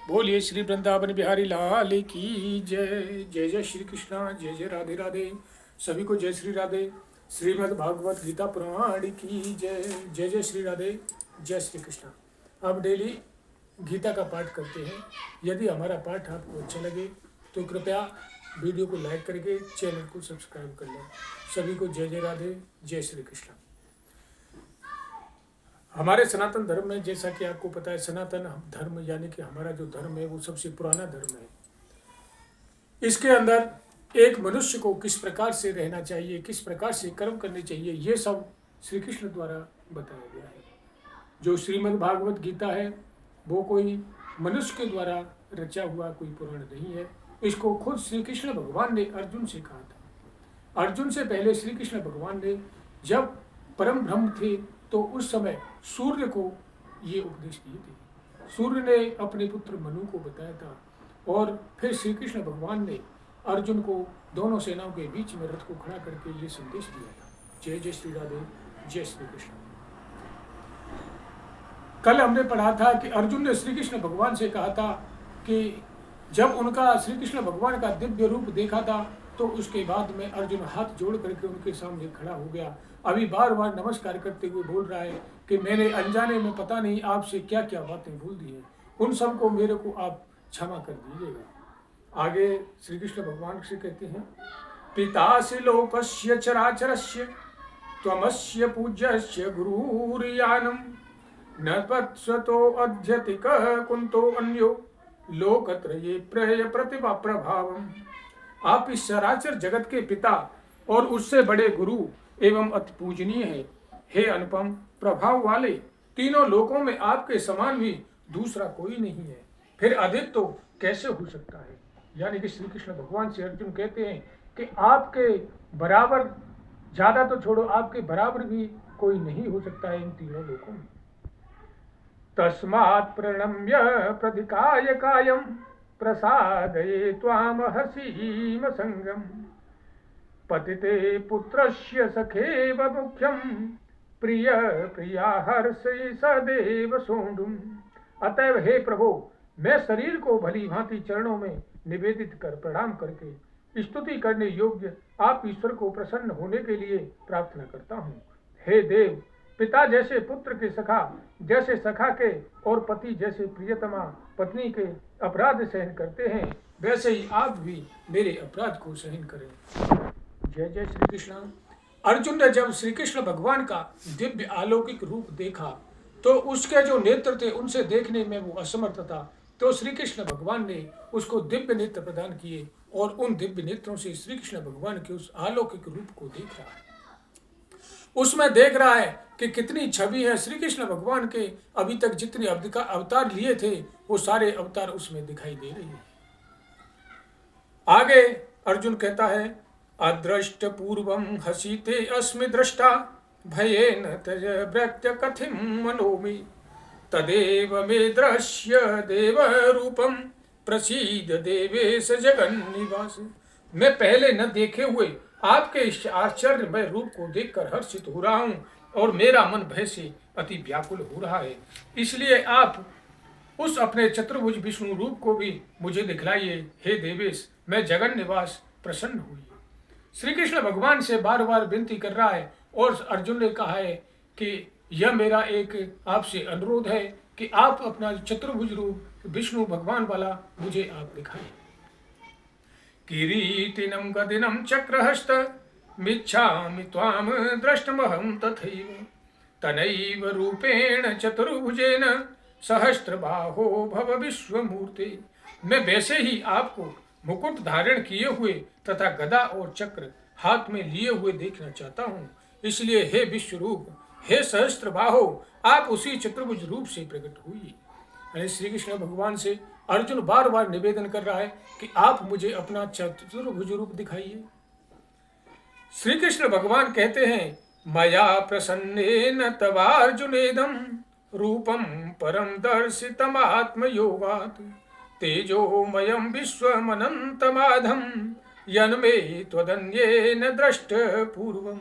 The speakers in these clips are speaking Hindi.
बोलिए श्री वृंदावन बिहारी लाल की जय। जय जय श्री कृष्णा, जय जय राधे राधे। सभी को जय श्री राधे। श्रीमद् भागवत गीता पुराण की जय। जय जय श्री राधे, जय श्री कृष्णा। अब डेली गीता का पाठ करते हैं। यदि हमारा पाठ आपको अच्छा लगे तो कृपया वीडियो को लाइक करके चैनल को सब्सक्राइब कर लें। सभी को जय जय राधे, जय श्री कृष्णा। हमारे सनातन धर्म में, जैसा कि आपको पता है, सनातन धर्म यानी कि हमारा जो धर्म है वो सबसे पुराना धर्म है। इसके अंदर एक मनुष्य को किस प्रकार से रहना चाहिए, किस प्रकार से कर्म करने चाहिए, ये सब श्री कृष्ण द्वारा बताया गया है। जो श्रीमद् भागवत गीता है वो कोई मनुष्य के द्वारा रचा हुआ कोई पुराण नहीं है। इसको खुद श्री कृष्ण भगवान ने अर्जुन से कहा था। अर्जुन से पहले श्री कृष्ण भगवान ने जब परम ब्रह्म थे तो उस समय सूर्य को ये उपदेश दिए थे। सूर्य ने अपने पुत्र मनु को बताया था और फिर श्री कृष्ण भगवान ने अर्जुन को दोनों सेनाओं के बीच में रथ को खड़ा करके ये संदेश दिया था। जय जय श्री राधे, जय श्री कृष्ण। कल हमने पढ़ा था कि अर्जुन ने श्री कृष्ण भगवान से कहा था कि जब उनका श्री कृष्ण भगवान का दिव्य रूप देखा था तो उसके बाद में अर्जुन हाथ जोड़ करके उनके सामने खड़ा हो गया। अभी बार बार नमस्कार करते हुए बोल रहा है कि मैंने अनजाने में पता नहीं आपसे क्या क्या बातें भूल दी हैं, उन सब को मेरे को आप क्षमा कर दीजिएगा। आगे श्री कृष्ण भगवान से कहते हैं, पितासि लोकस्य चराचरस्य त्वमस्य पूज्यस्य गुरुर्यानम् न तत्स्वतो अध्यतिक कुंतो अन्यो लोकत्रये प्रय प्रतिभा प्रभावम। आप इस चराचर जगत के पिता और उससे बड़े गुरु एवं अति पूजनीय है। हे अनुपम प्रभाव वाले, तीनों लोकों में आपके समान भी दूसरा कोई नहीं है, फिर अधिक तो कैसे हो सकता है। यानी कि श्री कृष्ण भगवान से अर्जुन कहते हैं कि आपके बराबर, ज्यादा तो छोड़ो, आपके बराबर भी कोई नहीं हो सकता है इन तीनों लोकों में। तस्मात् प्रणम्य प्रधिकाय कायम प्रसादये त्वाम हसीम संगम पतिते पुत्रस्य सखेव मुख्यम प्रिय प्रिया हर्षि सदैव सोंडुम। अतएव हे प्रभु, मैं शरीर को भली भांति चरणों में निवेदित कर प्रणाम करके स्तुति करने योग्य आप ईश्वर को प्रसन्न होने के लिए प्रार्थना करता हूँ। हे देव, पिता जैसे पुत्र के सखा, जैसे सखा के और पति जैसे प्रियतमा पत्नी के अपराध सहन करते हैं, वैसे ही आप भी मेरे अपराध को सहन करें। जय जय श्री कृष्ण। अर्जुन ने जब श्री कृष्ण भगवान का दिव्य अलौकिक रूप देखा तो उसके जो नेत्र थे उनसे देखने में वो असमर्थ था, तो श्री कृष्ण भगवान ने उसको दिव्य नेत्र प्रदान किए और उन दिव्य नेत्रों से श्री कृष्ण भगवान के उस अलौकिक रूप को देख रहा है। उसमें देख रहा है कि कितनी छवि है श्री कृष्ण भगवान के। अभी तक जितने अवतार लिए थे वो सारे अवतार उसमें दिखाई दे रहे हैं। आगे अर्जुन कहता है, अदृष्ट पूर्वम हसीते अस्मि दृष्टा भयेन तज व्यक्त्य कथिम मनोमि तदेव मे दृश्य देव रूपम प्रसीद देवेश जगन्निवास। मैं पहले न देखे हुए आपके इस आश्चर्यमय रूप को देखकर हर्षित हो रहा हूँ और मेरा मन भय से अति व्याकुल हो रहा है। इसलिए आप उस अपने चतुर्भुज विष्णु रूप को भी मुझे दिखलाइए। हे देवेश, मैं जगन निवास प्रसन्न हुई। श्री कृष्ण भगवान से बार बार विनती कर रहा है और अर्जुन ने कहा है कि यह मेरा एक आपसे अनुरोध है कि आप अपना चतुर्भुज रूप विष्णु भगवान वाला मुझे आप दिखाएं। किरीटिनं गदिनं चक्रहस्त मिच्छामि त्वां द्रष्टुमहं तथैव तनैव रूपेण चतुर्भुजेन सहस्त्रबाहो भव विश्वमूर्ते। मैं वैसे ही आपको मुकुट धारण किए हुए तथा गदा और चक्र हाथ में लिए हुए देखना चाहता हूँ। इसलिए हे विश्व रूप, हे सहस्त्रबाहो, आप उसी चतुर्भुज रूप से प्रकट हुई। श्री कृष्ण भगवान से अर्जुन बार बार निवेदन कर रहा है कि आप मुझे अपना चतुर्भुज रूप दिखाइए। श्री कृष्ण भगवान कहते हैं, मया प्रसन्नेन तवार्जुनेदं रूपम परम दर्शितम आत्मयोगात् तेजोमयं विश्वमनन्तमाधं यन्मे त्वदन्येन दृष्ट पूर्वम।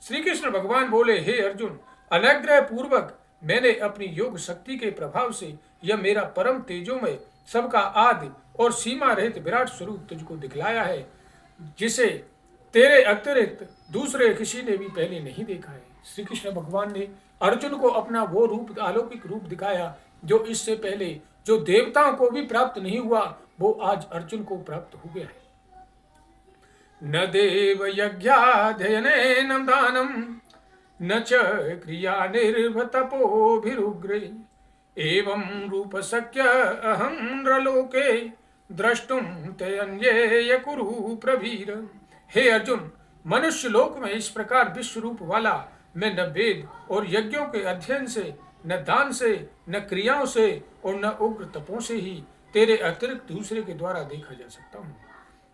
श्री कृष्ण भगवान बोले, हे अर्जुन, अनग्रह पूर्वक मैंने अपनी योग शक्ति के प्रभाव से यह मेरा परम तेजोमय, सबका आदि और सीमा रहित विराट स्वरूप तुझको दिखलाया है, जिसे तेरे अतिरिक्त दूसरे किसी ने भी पहले नहीं देखा है। श्री कृष्ण भगवान ने अर्जुन को अपना वो रूप, अलौकिक रूप दिखाया जो इससे पहले जो देवताओं को भी प्राप्त नहीं हुआ, वो आज अर्जुन को प्राप्त हो गया है। न देव यज्ञाध्ययनेन दानम न च क्रिया निर्भतपोभिरुग्रे एवं रूप शक्य अहं नृलोके द्रष्टुम ते अन्ये कुरु प्रवीर। हे अर्जुन, मनुष्य लोक में इस प्रकार विश्व रूप वाला मैं न वेद और यज्ञों के अध्ययन से, न दान से, न क्रियाओं से और न उग्र तपों से ही तेरे अतिरिक्त दूसरे के द्वारा देखा जा सकता हूँ।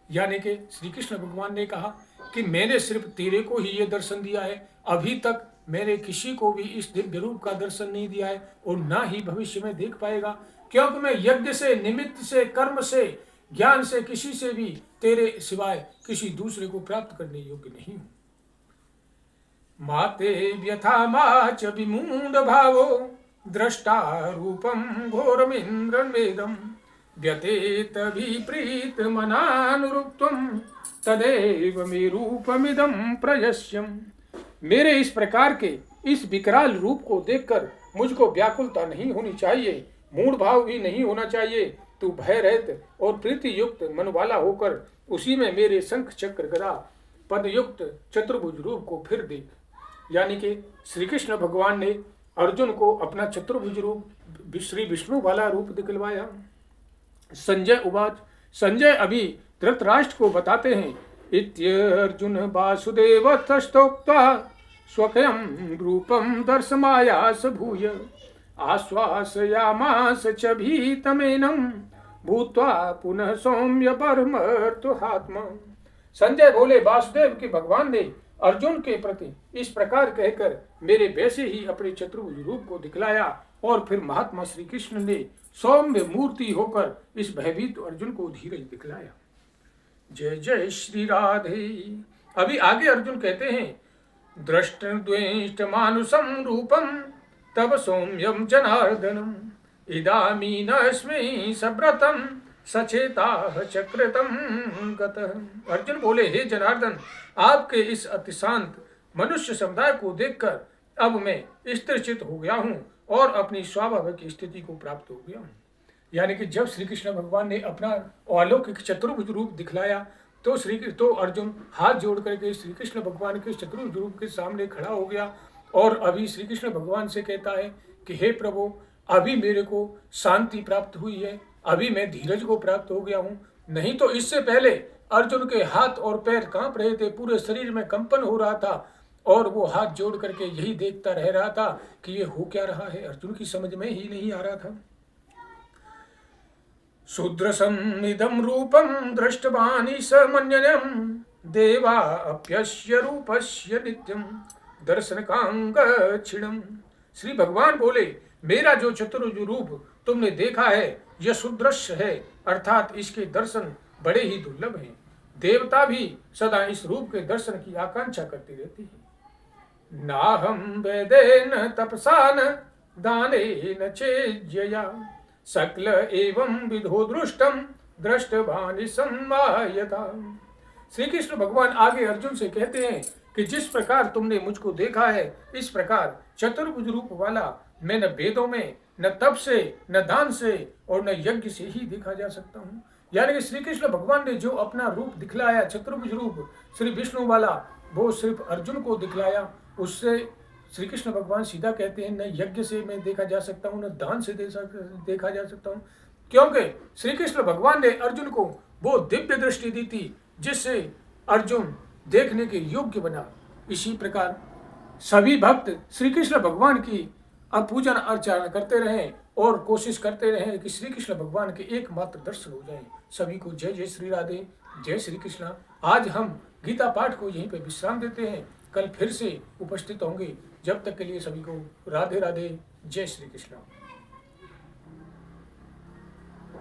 यानी कि श्री कृष्ण भगवान ने कहा कि मैंने सिर्फ तेरे को ही ये दर्शन दिया है, अभी तक मैंने किसी को भी इस दिव्य रूप का दर्शन नहीं दिया है और ना ही भविष्य में देख पाएगा, क्योंकि मैं यज्ञ से, निमित्त से, कर्म से, ज्ञान से किसी से भी तेरे सिवाय किसी दूसरे को प्राप्त करने योग्य नहीं हूं। माते व्यथा माच विमूढ़ भावो दृष्टा रूपम घोरमिन्द्रमेदम व्यतेत विप्रीत मनानुरुक्तम तदेव मे रूपमिदं प्रयस्यम्। मेरे इस प्रकार के इस विकराल रूप को देखकर मुझको व्याकुलता नहीं होनी चाहिए, मूढ़ भाव भी नहीं होना चाहिए। तू भय रहित और प्रीति युक्त मन वाला होकर उसी में मेरे शंख चक्र गदा पद युक्त चतुर्भुज रूप को फिर देख। यानी कि श्री कृष्ण भगवान ने अर्जुन को अपना चतुर्भुज रूप, श्री विष्णु वाला रूप दिखलवाया। संजय उवाच, संजय अभी धृतराष्ट्र को बताते हैं, इत्यर्जुन वासुदेव तस्तोक्ता स्वयं रूपम दर्शमायास भूय आश्वासयामास च भीतमेनं भूत्वा पुनः सौम्य परमर्तुहात्मा। संजय बोले, वासुदेव के भगवान ने अर्जुन के प्रति इस प्रकार कहकर मेरे वैसे ही अपने चतुर्भुज रूप को दिखलाया और फिर महात्मा श्री कृष्ण ने सौम्य मूर्ति होकर इस भयभीत अर्जुन को धीरज दिखलाया। जय जय श्री राधे। अभी आगे अर्जुन कहते हैं, दृष्ट द्वेष्ट मानुषम रूपम तब सौम्यम जनार्दनम इदामी नस्मै सव्रतम सचेता चक्रतम गतः। अर्जुन बोले, हे जनार्दन, आपके इस अतिशांत मनुष्य समुदाय को देखकर अब मैं स्थिरचित हो गया हूँ और अपनी स्वाभाविक स्थिति को प्राप्त हो गया हूँ। यानी कि जब श्री कृष्ण भगवान ने अपना अलौकिक चतुर्भुज रूप दिखलाया तो अर्जुन हाथ जोड़ करके श्री कृष्ण भगवान के चतुर्भुज रूप के सामने खड़ा हो गया और अभी श्री कृष्ण भगवान से कहता है कि हे प्रभु, अभी मेरे को शांति प्राप्त हुई है, अभी मैं धीरज को प्राप्त हो गया हूँ। नहीं तो इससे पहले अर्जुन के हाथ और पैर कांप रहे थे, पूरे शरीर में कंपन हो रहा था और वो हाथ जोड़ करके यही देखता रह रहा था कि ये हो क्या रहा है। अर्जुन की समझ में ही नहीं आ रहा था। शूद्रसम् इदं रूपं दृष्टवानि समन्यनं देवा अप्यस्य रूपस्य नित्यं दर्शनकांगक्षिणं। श्री भगवान बोले, मेरा जो चतुर्भुज रूप तुमने देखा है यह सुदृश्य है, अर्थात इसके दर्शन बड़े ही दुर्लभ हैं। देवता भी सदा इस रूप के दर्शन की आकांक्षा करती रहती है। नाहं वेदेन तपसा न दानेन चेज्यया सकल एवं विधो दृष्टम दृष्टवानि सम्मायता। श्री कृष्ण भगवान आगे अर्जुन से कहते हैं कि जिस प्रकार तुमने मुझको देखा है, इस प्रकार चतुर्भुज रूप वाला मैं न वेदों में, न तप से, न दान से और न यज्ञ से ही देखा जा सकता हूँ। यानी कि श्री कृष्ण भगवान ने जो अपना रूप दिखलाया चतुर्भुज रूप श्री विष्णु वाला, वो सिर्फ अर्जुन को दिखलाया। उससे श्री कृष्ण भगवान सीधा कहते हैं, न यज्ञ से मैं देखा जा सकता हूँ, न दान से देखा जा सकता हूँ, क्योंकि श्री कृष्ण भगवान ने अर्जुन को वो दिव्य दृष्टि दी थी जिससे अर्जुन देखने के योग्य बना। इसी प्रकार सभी भक्त श्री कृष्ण भगवान की पूजन अर्चना करते रहें और कोशिश करते रहें कि श्री कृष्ण भगवान के एकमात्र दर्शन हो जाएं। सभी को जय जय श्री राधे, जय श्री कृष्णा। आज हम गीता पाठ को यहीं पे विश्राम देते हैं, कल फिर से उपस्थित होंगे। जब तक के लिए सभी को राधे राधे, जय श्री कृष्ण।